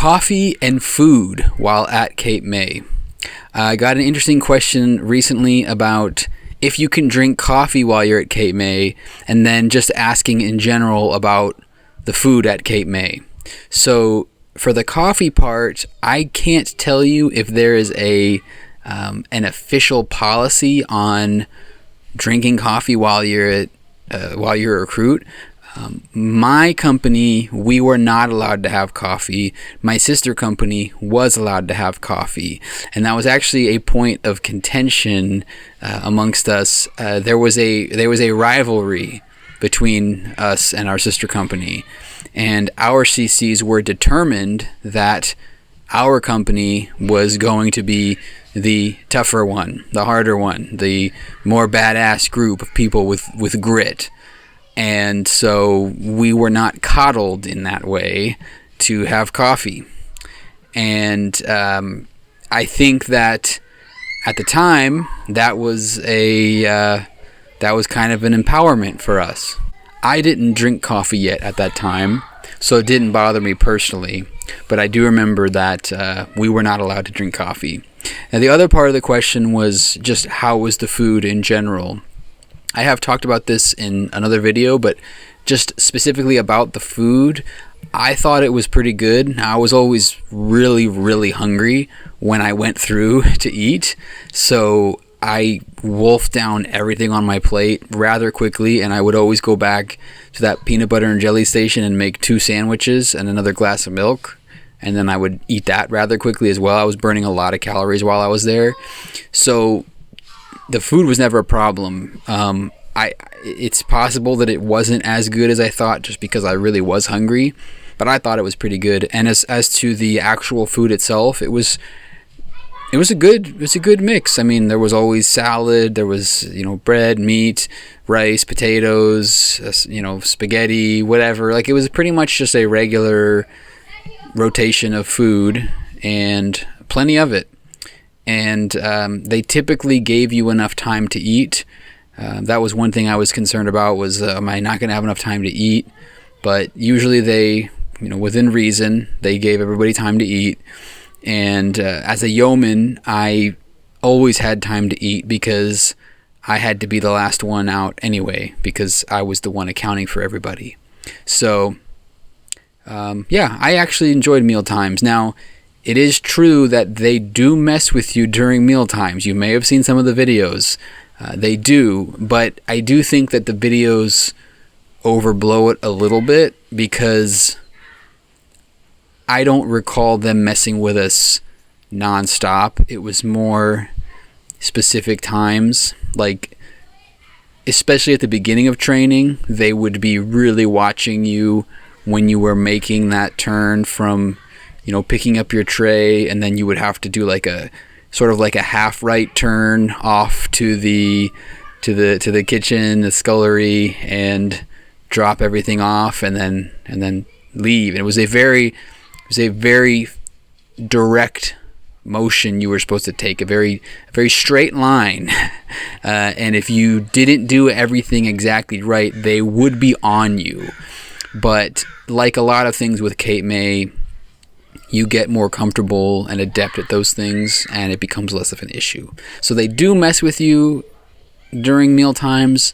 Coffee and food while at Cape May. I got an interesting question recently about if you can drink coffee while you're at Cape May, and then just asking in general about the food at Cape May. So for the coffee part, I can't tell you if there is an official policy on drinking coffee while you're a recruit. My company, we were not allowed to have coffee. My sister company was allowed to have coffee, and that was actually a point of contention amongst us. There was a rivalry between us and our sister company, and our CCs were determined that our company was going to be the tougher one, the harder one, the more badass group of people with grit. And so we were not coddled in that way to have coffee. And I think that at the time that was kind of an empowerment for us. I didn't drink coffee yet at that time, so it didn't bother me personally. But I do remember that we were not allowed to drink coffee. And the other part of the question was just how was the food in general. I have talked about this in another video, but just specifically about the food, I thought it was pretty good. I was always really, really hungry when I went through to eat, so I wolfed down everything on my plate rather quickly, and I would always go back to that peanut butter and jelly station and make 2 sandwiches and another glass of milk, and then I would eat that rather quickly as well. I was burning a lot of calories while I was there, so the food was never a problem. It's possible that it wasn't as good as I thought just because I really was hungry, but I thought it was pretty good. And as to the actual food itself, it was a good mix. I mean, there was always salad, there was, bread, meat, rice, potatoes, spaghetti, whatever. Like, it was pretty much just a regular rotation of food and plenty of it. And they typically gave you enough time to eat. That was one thing I was concerned about was, am I not going to have enough time to eat? But usually they, within reason, they gave everybody time to eat. And as a yeoman, I always had time to eat because I had to be the last one out anyway, because I was the one accounting for everybody. So, I actually enjoyed meal times. Now, it is true that they do mess with you during meal times. You may have seen some of the videos. They do, but I do think that the videos overblow it a little bit because I don't recall them messing with us nonstop. It was more specific times, like especially at the beginning of training, they would be really watching you when you were making that turn from picking up your tray, and then you would have to do like a sort of like a half right turn off to the kitchen, the scullery, and drop everything off, and then leave. And it was a very direct motion you were supposed to take, a very straight line. And if you didn't do everything exactly right, they would be on you. But like a lot of things with Cape May, you get more comfortable and adept at those things, and it becomes less of an issue. So they do mess with you during meal times,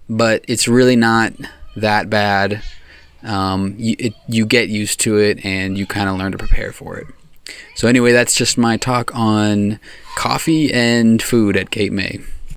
but it's really not that bad. You get used to it, and you kind of learn to prepare for it. So anyway, that's just my talk on coffee and food at Cape May.